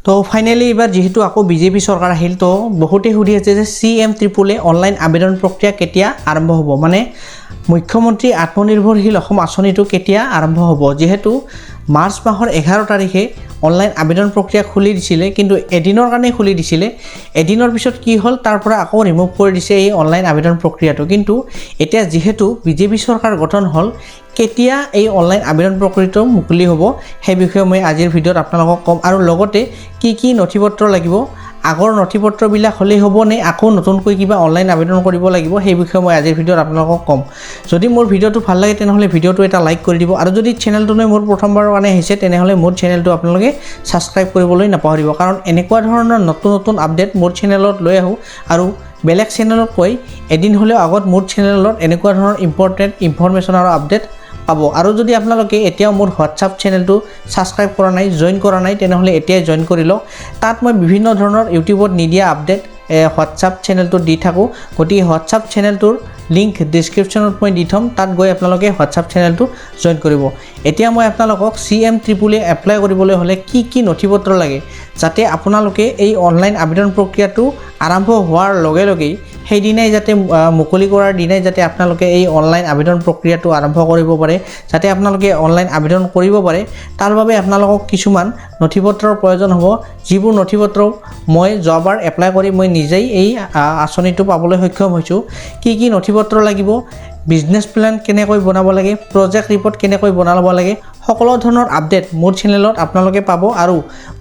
তো ফাইনালি এবাৰ যেহেতু আকৌ বিজেপি চৰকাৰ আহিল তো বহুতে সুধি আছে যে CM-3 অনলাইন আবেদন প্ৰক্ৰিয়া কেতিয়া আৰম্ভ হ'ব মানে মুখ্যমন্ত্ৰী আত্মনিৰ্ভৰশীল অসম আঁচনিটো কেতিয়া আৰম্ভ হ'ব যেহেতু মাৰ্চ মাহৰ 11 তাৰিখে অনলাইন আবেদন প্ৰক্ৰিয়া খুলি দিছিলে কিন্তু এদিনৰ কাৰণে খুলি দিছিলে এদিনৰ পিছত কি হ'ল তাৰ পৰা আকৌ ৰিমুভ কৰি দিছে এই অনলাইন আবেদন প্ৰক্ৰিয়াটো কিন্তু এতিয়া যেহেতু বিজেপি চৰকাৰ গঠন হ'ল কেতিয়া এই অনলাইন আবেদন প্ৰক্ৰিয়াটো মুকলি হ'ব সেই বিষয়ে মই আজিৰ ভিডিঅ'ত আপোনালোকক ক'ম আৰু লগতে কি নথিপত্ৰ লাগিব আগৰ নথিপত্ৰবিলাক হ'লেই হ'ব নে আকৌ নতুনকৈ কিবা অনলাইন আবেদন কৰিব লাগিব সেই বিষয়ে মই আজিৰ ভিডিঅ'ত আপোনালোকক ক'ম যদি মোৰ ভিডিঅ'টো ভাল লাগে তেনেহ'লে ভিডিঅ'টো এটা লাইক কৰি দিব আৰু যদি চেনেলটোলৈ মোৰ প্ৰথমবাৰৰ কাৰণে আহিছে তেনেহ'লে মোৰ চেনেলটো আপোনালোকে ছাবস্ক্ৰাইব কৰিবলৈ নাপাহৰিব কাৰণ এনেকুৱা ধৰণৰ নতুন আপডেট মোৰ চেনেলত লৈ আহোঁ আৰু বেলেগ চেনেলতকৈ এদিন হ'লেও আগত মোৰ চেনেলত এনেকুৱা ধৰণৰ ইম্পৰ্টেণ্ট ইনফৰমেশ্যন আৰু আপডেট পাব আৰু যদি আপোনালোকে এতিয়াও মোৰ হোৱাটছআপ চেনেলটো ছাবস্ক্ৰাইব কৰা নাই জইন কৰা নাই তেনেহ'লে এতিয়াই জইন কৰি লওক তাত মই বিভিন্ন ধৰণৰ ইউটিউবত নিদিয়া আপডেট হোৱাটছআপ চেনেলটো দি থাকোঁ গতিকে হোৱাটছআপ চেনেলটোৰ লিংক ডিছক্ৰিপশ্যনত মই দি থ'ম তাত গৈ আপোনালোকে হোৱাটছআপ চেনেলটো জইন কৰিব এতিয়া মই আপোনালোকক CM-3 এপ্লাই কৰিবলৈ হ'লে কি নথিপত্ৰ লাগে যাতে আপোনালোকে এই অনলাইন আবেদন প্ৰক্ৰিয়াটো আৰম্ভ হোৱাৰ লগে লগেই সেইদিনাই যাতে মুকলি কৰাৰ দিনাই যাতে আপোনালোকে এই অনলাইন আবেদন প্ৰক্ৰিয়াটো আৰম্ভ কৰিব পাৰে যাতে আপোনালোকে অনলাইন আবেদন কৰিব পাৰে তাৰ বাবে আপোনালোকক কিছুমান নথিপত্ৰৰ প্ৰয়োজন হ'ব যিবোৰ নথিপত্ৰ মই যোৱাবাৰ এপ্লাই কৰি মই নিজেই এই আঁচনিটো পাবলৈ সক্ষম হৈছোঁ কি নথিপত্ৰ লাগিব বিজনেছ প্লেন কেনেকৈ বনাব লাগে প্ৰজেক্ট ৰিপৰ্ট কেনেকৈ বনাব লাগে সকলো ধৰণৰ আপডেট মোৰ চেনেলত আপোনালোকে পাব আৰু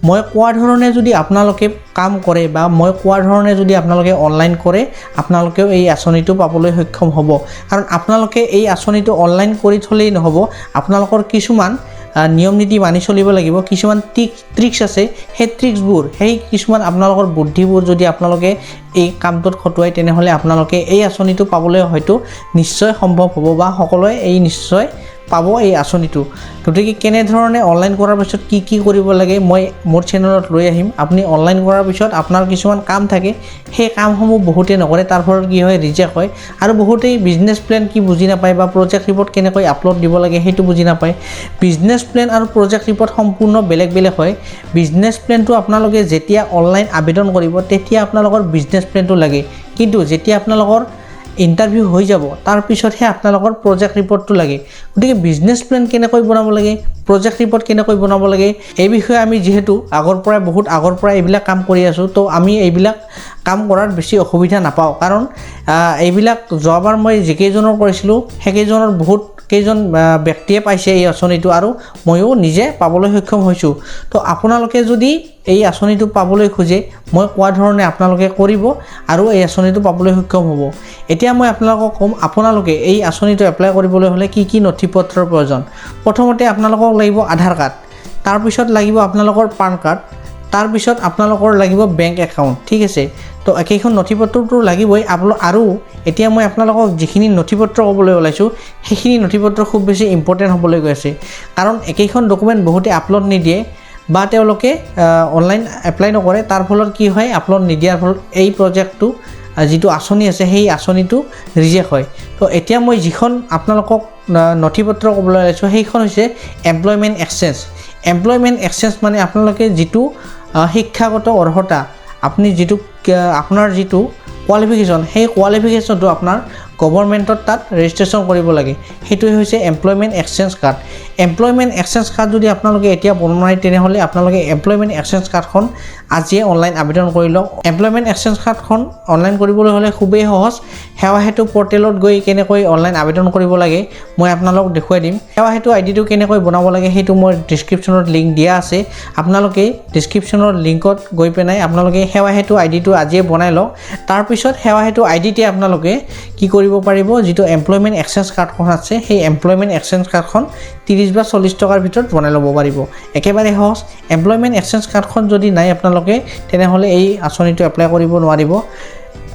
মই কোৱা ধৰণে যদি আপোনালোকে কাম কৰে বা মই কোৱা ধৰণে যদি আপোনালোকে অনলাইন কৰে আপোনালোকেও এই আঁচনিটো পাবলৈ সক্ষম হ'ব কাৰণ আপোনালোকে এই আঁচনিটো অনলাইন কৰি থলেই নহ'ব আপোনালোকৰ কিছুমান নিয়ম নীতি মানি চলিব লাগিব কিছুমান ট্ৰিক্স আছে সেই ট্ৰিক্সবোৰ সেই কিছুমান আপোনালোকৰ বুদ্ধিবোৰ যদি আপোনালোকে এই কামটোত খটুৱাই তেনেহ'লে আপোনালোকে এই আঁচনিটো পাবলৈ হয়তো নিশ্চয় সম্ভৱ হ'ব বা সকলোৱে এই নিশ্চয় পাব এই আঁচনিটো গতিকে কেনেধৰণে অনলাইন কৰাৰ পিছত কি কৰিব লাগে মই মোৰ চেনেলত লৈ আহিম আপুনি অনলাইন কৰাৰ পিছত আপোনাৰ কিছুমান কাম থাকে সেই কামসমূহ বহুতে নকৰে তাৰ ফলত কি হয় ৰিজেক্ট হয় আৰু বহুতেই বিজনেছ প্লেন কি বুজি নাপায় বা প্ৰজেক্ট ৰিপৰ্ট কেনেকৈ আপলোড দিব লাগে সেইটো বুজি নাপায় বিজনেছ প্লেন আৰু প্ৰজেক্ট ৰিপৰ্ট সম্পূৰ্ণ বেলেগ হয় বিজনেছ প্লেনটো আপোনালোকে যেতিয়া অনলাইন আবেদন কৰিব তেতিয়া আপোনালোকৰ বিজনেছ প্লেনটো লাগে কিন্তু যেতিয়া আপোনালোকৰ ইণ্টাৰভিউ হৈ যাব তাৰ পিছতহে আপোনালোকৰ প্ৰজেক্ট ৰিপৰ্টটো লাগে গতিকে বিজনেছ প্লেন কেনেকৈ বনাব লাগে প্ৰজেক্ট ৰিপৰ্ট কেনেকৈ বনাব লাগে এই বিষয়ে আমি যেহেতু বহুত আগৰ পৰা এইবিলাক কাম কৰি আছোঁ তো আমি এইবিলাক কাম কৰাত বেছি অসুবিধা নাপাওঁ কাৰণ এইবিলাক যোৱাবাৰ মই যিকেইজনৰ কৰিছিলোঁ সেইকেইজনৰ বহুত কেইজন ব্যক্তিয়ে পাইছে এই আঁচনিটো আৰু ময়ো নিজে পাবলৈ সক্ষম হৈছোঁ তো আপোনালোকে যদি এই আঁচনিটো পাবলৈ খোজে মই কোৱা ধৰণে আপোনালোকে কৰিব আৰু এই আঁচনিটো পাবলৈ সক্ষম হ'ব এতিয়া মই আপোনালোকক ক'ম আপোনালোকে এই আঁচনিটো এপ্লাই কৰিবলৈ হ'লে কি নথিপত্ৰৰ প্ৰয়োজন প্ৰথমতে আপোনালোকক লাগিব আধাৰ কাৰ্ড তাৰপিছত লাগিব আপোনালোকৰ পান কাৰ্ড তাৰপিছত আপোনালোকৰ লাগিব বেংক একাউণ্ট ঠিক আছে তো একেইখন নথিপত্ৰটো লাগিবই আৰু এতিয়া মই আপোনালোকক যিখিনি নথিপত্ৰ ক'বলৈ ওলাইছোঁ সেইখিনি নথিপত্ৰ খুব বেছি ইম্পৰ্টেণ্ট হ'বলৈ গৈ আছে কাৰণ একেইখন ডকুমেণ্ট বহুতে আপলোড নিদিয়ে বা তেওঁলোকে অনলাইন এপ্লাই নকৰে তাৰ ফলত কি হয় আপলোড নিদিয়াৰ ফলত এই প্ৰজেক্টটো যিটো আঁচনি আছে সেই আঁচনিটো ৰিজেক্ট হয় তো এতিয়া মই যিখন আপোনালোকক নথিপত্ৰ ক'বলৈ ওলাইছোঁ সেইখন হৈছে এমপ্লয়মেণ্ট এক্সচেঞ্জ মানে আপোনালোকে যিটো শিক্ষাগত অৰ্হতা আপুনি আপোনাৰ যিটো কোৱালিফিকেশ্যন সেই কোৱালিফিকেশ্যনটো আপোনাৰ গভৰ্ণমেণ্টত তাত ৰেজিষ্ট্ৰেশ্যন কৰিব লাগে সেইটোৱে হৈছে এমপ্লয়মেণ্ট এক্সচেঞ্জ কাৰ্ড যদি আপোনালোকে এতিয়া বনোৱা নাই তেনেহ'লে আপোনালোকে এমপ্লয়মেণ্ট এক্সচেঞ্জ কাৰ্ডখন আজিয়ে অনলাইন আবেদন কৰি লওক এমপ্লয়মেণ্ট এক্সচেঞ্জ কাৰ্ডখন অনলাইন কৰিবলৈ হ'লে খুবেই সহজ সেৱা সেতু পৰ্টেলত গৈ কেনেকৈ অনলাইন আবেদন কৰিব লাগে মই আপোনালোকক দেখুৱাই দিম সেৱা সেতু আইডিটো কেনেকৈ বনাব লাগে সেইটো মই ডিছক্ৰিপশ্যনত লিংক দিয়া আছে আপোনালোকে ডিছক্ৰিপশ্যনৰ লিংকত গৈ পেলাই আপোনালোকে সেৱা সেতু আইডিটো আজিয়ে বনাই লওক তাৰপিছত সেৱা সেতু আইডিতে আপোনালোকে কি কৰিব পাৰিব যিটো এমপ্লয়মেণ্ট এক্সচেঞ্জ কাৰ্ডখন আছে সেই এমপ্লয়মেণ্ট এক্সচেঞ্জ কাৰ্ডখন 30 বা 40 টকাৰ ভিতৰত বনাই ল'ব পাৰিব একেবাৰে সহজ এমপ্লয়মেণ্ট এক্সচেঞ্জ কাৰ্ডখন যদি নাই আপোনালোকে তেনেহ'লে এই আঁচনিটো এপ্লাই কৰিব নোৱাৰিব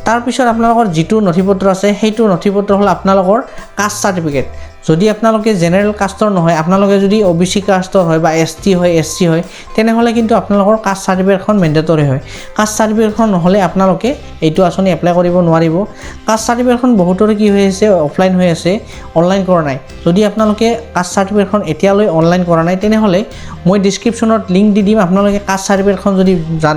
তাৰপিছত আপোনালোকৰ যিটো নথিপত্ৰ আছে সেইটো নথিপত্ৰ হ'ল আপোনালোকৰ কাষ্ট চাৰ্টিফিকেট যদি আপোনালোকে জেনেৰেল কাষ্টৰ নহয়, আপোনালোকে যদি OBC কাষ্টৰ হয় বা ST হয়, SC হয়, তেনেহ'লে কিন্তু আপোনালোকৰ কাষ্ট চাৰ্টিফিকেটখন মেণ্ডেটৰী হয়। কাষ্ট চাৰ্টিফিকেটখন নহ'লে আপোনালোকে এইটো আঁচনি এপ্লাই কৰিব নোৱাৰিব। কাষ্ট চাৰ্টিফিকেটখন বহুতৰে কি হৈ আছে, অফলাইন হৈ আছে, অনলাইন কৰা নাই। যদি আপোনালোকে কাষ্ট চাৰ্টিফিকেটখন এতিয়ালৈ অনলাইন কৰা নাই, তেনেহ'লে মই ডিছক্ৰিপশ্যনত লিংক দি দিম। আপোনালোকে কাষ্ট চাৰ্টিফিকেটখন যদি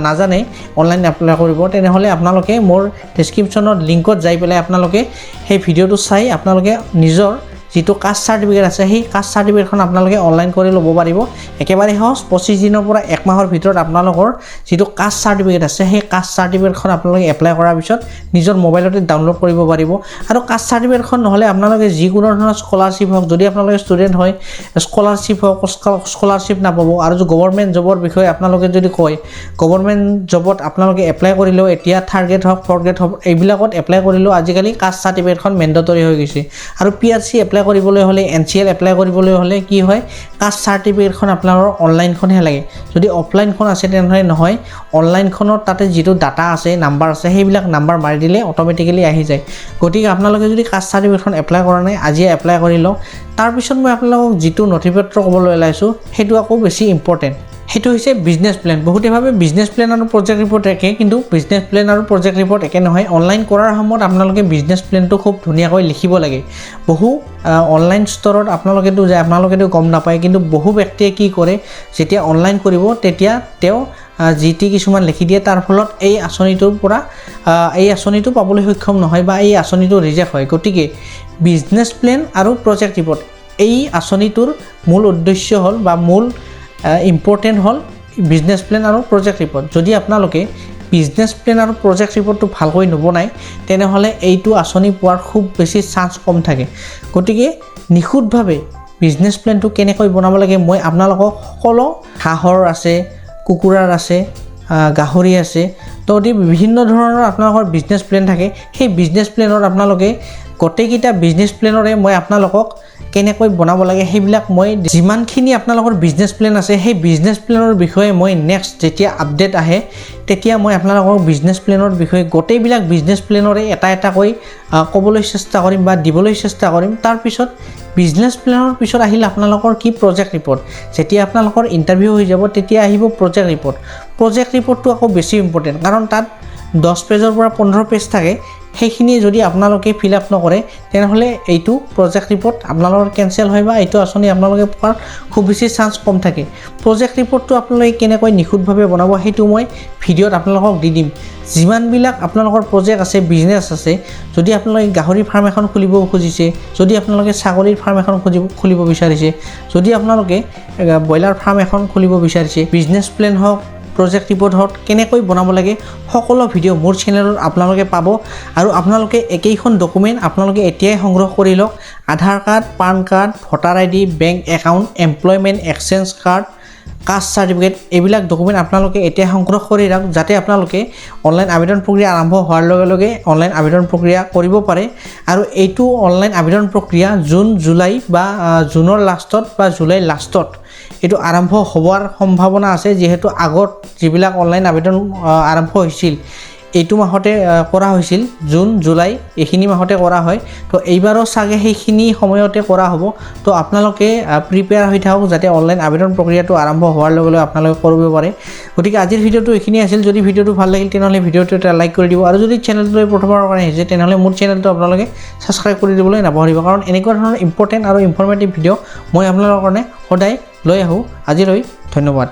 নাজানে অনলাইন এপ্লাই কৰিব, তেনেহ'লে আপোনালোকে মোৰ ডিছক্ৰিপশ্যনত লিংকত যাই পেলাই আপোনালোকে সেই ভিডিঅ'টো চাই আপোনালোকে নিজৰ যিটো কাষ্ট চাৰ্টিফিকেট আছে সেই কাষ্ট চাৰ্টিফিকেটখন আপোনালোকে অনলাইন কৰি ল'ব পাৰিব। একেবাৰে সহজ, 25 দিনৰ পৰা 1 মাহৰ ভিতৰত আপোনালোকৰ যিটো কাষ্ট চাৰ্টিফিকেট আছে সেই কাষ্ট চাৰ্টিফিকেটখন আপোনালোকে এপ্লাই কৰাৰ পিছত নিজৰ মোবাইলতে ডাউনলোড কৰিব পাৰিব। আৰু কাষ্ট চাৰ্টিফিকেটখন নহ'লে আপোনালোকে যিকোনো ধৰণৰ স্কলাৰশ্বিপ হওক, যদি আপোনালোকে ষ্টুডেণ্ট হয় স্কলাৰশ্বিপ হওক, স্কলাৰশ্বিপ নাপাব। আৰু গভৰ্ণমেণ্ট জবৰ বিষয়ে আপোনালোকে যদি কয়, গভৰ্ণমেণ্ট জবত আপোনালোকে এপ্লাই কৰিলেও এতিয়া 3rd গ্ৰেড হওক, 4th গ্ৰেড হওক, এইবিলাকত এপ্লাই কৰিলেও আজিকালি কাষ্ট চাৰ্টিফিকেটখন মেণ্ডেটৰী হৈ গৈছে। আৰু PRC এপ্লাই কৰিবলৈ হ'লে, NCL এপ্লাই কৰিবলৈ হ'লে কি হয়, কাষ্ট চাৰ্টিফিকেটখন আপোনালোকৰ অনলাইনখনহে লাগে। যদি অফলাইনখন আছে তেনেহ'লে নহয়, অনলাইনখনত তাতে যিটো ডাটা আছে, নাম্বাৰ আছে, সেইবিলাক নাম্বাৰ মাৰি দিলে অট'মেটিকেলি আহি যায়। গতিকে আপোনালোকে যদি কাষ্ট চাৰ্টিফিকেটখন এপ্লাই কৰা নাই, আজিয়ে এপ্লাই কৰি লওক। তাৰপিছত মই আপোনালোকক যিটো নথিপত্ৰ ক'বলৈ ওলাইছোঁ সেইটো আকৌ বেছি ইম্পৰ্টেণ্ট। সেইটো হৈছে বিজনেছ প্লেন। বহুতে ভাবে বিজনেছ প্লেন আৰু প্ৰজেক্ট ৰিপৰ্ট একে, কিন্তু বিজনেছ প্লেন আৰু প্ৰজেক্ট ৰিপৰ্ট একে নহয়। অনলাইন কৰাৰ সময়ত আপোনালোকে বিজনেছ প্লেনটো খুব ধুনীয়াকৈ লিখিব লাগে। বহু অনলাইন ষ্টৰত আপোনালোকেতো যায়, আপোনালোকেতো গম নাপায়, কিন্তু বহু ব্যক্তিয়ে কি কৰে, যেতিয়া অনলাইন কৰিব তেতিয়া তেওঁ GT কিছুমান লিখি দিয়ে, তাৰ ফলত এই আঁচনিটোৰ পৰা এই আঁচনিটো পাবলৈ সক্ষম নহয় বা এই আঁচনিটো ৰিজেক্ট হয়। গতিকে বিজনেছ প্লেন আৰু প্ৰজেক্ট ৰিপৰ্ট এই আঁচনিটোৰ মূল উদ্দেশ্য হ'ল বা মূল ইম্পৰ্টেণ্ট হ'ল বিজনেছ প্লেন আৰু প্ৰজেক্ট ৰিপৰ্ট। যদি আপোনালোকে বিজনেছ প্লেন আৰু প্ৰজেক্ট ৰিপৰ্টটো ভালকৈ নবনায়, তেনেহ'লে এইটো আঁচনি পোৱাৰ খুব বেছি চান্স কম থাকে। গতিকে নিখুঁতভাৱে বিজনেছ প্লেনটো কেনেকৈ বনাব লাগে মই আপোনালোকক সকলো, হাঁহৰ আছে, কুকুৰাৰ আছে, গাহৰি আছে, তো বিভিন্ন ধৰণৰ আপোনালোকৰ বিজনেছ প্লেন থাকে। সেই বিজনেছ প্লেনত আপোনালোকে গোটেইকেইটা বিজনেছ প্লেনৰে মই আপোনালোকক কেনেকৈ বনাব লাগে সেইবিলাক মই যিমানখিনি আপোনালোকৰ বিজনেছ প্লেন আছে সেই বিজনেছ প্লেনৰ বিষয়ে মই নেক্সট যেতিয়া আপডেট আহে তেতিয়া মই আপোনালোকক বিজনেছ প্লেনৰ বিষয়ে গোটেইবিলাক বিজনেছ প্লেনৰে এটা এটাকৈ ক'বলৈ চেষ্টা কৰিম বা দিবলৈ চেষ্টা কৰিম। তাৰপিছত বিজনেছ প্লেনৰ পিছত আহিলে আপোনালোকৰ কি প্ৰজেক্ট ৰিপৰ্ট। যেতিয়া আপোনালোকৰ ইণ্টাৰভিউ হৈ যাব তেতিয়া আহিব প্ৰজেক্ট ৰিপৰ্ট। প্ৰজেক্ট ৰিপৰ্টটো আকৌ বেছি ইম্পৰ্টেণ্ট, কাৰণ তাত 10 পেজৰ পৰা 15 পেজ থাকে। সেইখিনি যদি আপোনালোকে ফিল আপ নকৰে তেনেহ'লে এইটো প্ৰজেক্ট ৰিপৰ্ট আপোনালোকৰ কেঞ্চেল হয় বা এইটো আঁচনি আপোনালোকে পোৱাৰ খুব বেছি চান্স কম থাকে। প্ৰজেক্ট ৰিপৰ্টটো আপোনালোকে কেনেকৈ নিখুঁতভাৱে বনাব সেইটো মই ভিডিঅ'ত আপোনালোকক দি দিম। যিমানবিলাক আপোনালোকৰ প্ৰজেক্ট আছে, বিজনেছ আছে, যদি আপোনালোকে গাহৰি ফাৰ্ম এখন খুলিব খুজিছে, যদি আপোনালোকে ছাগলীৰ ফাৰ্ম এখন খুলিব বিচাৰিছে, যদি আপোনালোকে ব্ৰইলাৰ ফাৰ্ম এখন খুলিব বিচাৰিছে, বিজনেছ প্লেন হওক, প্ৰজেক্ট ৰিপৰ্ট হওক, কেনেকৈ বনাব লাগে সকলো ভিডিঅ' মোৰ চেনেলত আপোনালোকে পাব। আৰু আপোনালোকে একেইখন ডকুমেণ্ট আপোনালোকে এতিয়াই সংগ্ৰহ কৰি লওক। Aadhaar card, PAN card, voter ID, bank account, employment exchange card, caste certificate, এইবিলাক ডকুমেণ্ট আপোনালোকে এতিয়া সংগ্ৰহ কৰি ৰাখক, যাতে আপোনালোকে অনলাইন আবেদন প্ৰক্ৰিয়া আৰম্ভ হোৱাৰ লগে লগে অনলাইন আবেদন প্ৰক্ৰিয়া কৰিব পাৰে। আৰু এইটো অনলাইন আবেদন প্ৰক্ৰিয়া জুন, জুলাই বা জুনৰ লাষ্টত বা জুলাইৰ লাষ্টত এইটো আৰম্ভ হোৱাৰ সম্ভাৱনা আছে, যিহেতু আগত যিবিলাক অনলাইন আবেদন আৰম্ভ হৈছিল এইটো মাহতে কৰা হৈছিল, জুন, জুলাই এইখিনি মাহতে কৰা হয়। তো এইবাৰো চাগে সেইখিনি সময়তে কৰা হ'ব। তো আপোনালোকে প্ৰিপেয়াৰ হৈ থাকক যাতে অনলাইন আবেদন প্ৰক্ৰিয়াটো আৰম্ভ হোৱাৰ লগে লগে আপোনালোকে কৰিব পাৰে। গতিকে আজিৰ ভিডিঅ'টো এইখিনি আছিল। যদি ভিডিঅ'টো ভাল লাগিল তেনেহ'লে ভিডিঅ'টো এটা লাইক কৰি দিব, আৰু যদি চেনেলটোলৈ প্ৰথমবাৰৰ কাৰণে আহিছে তেনেহ'লে মোৰ চেনেলটো আপোনালোকে ছাবস্ক্ৰাইব কৰি দিবলৈ নাপাহৰিব, কাৰণ এনেকুৱা ধৰণৰ ইম্পৰ্টেণ্ট আৰু ইনফৰ্মেটিভ ভিডিঅ' মই আপোনালোকৰ কাৰণে সদায় লৈ আহোঁ। আজিলৈ ধন্যবাদ।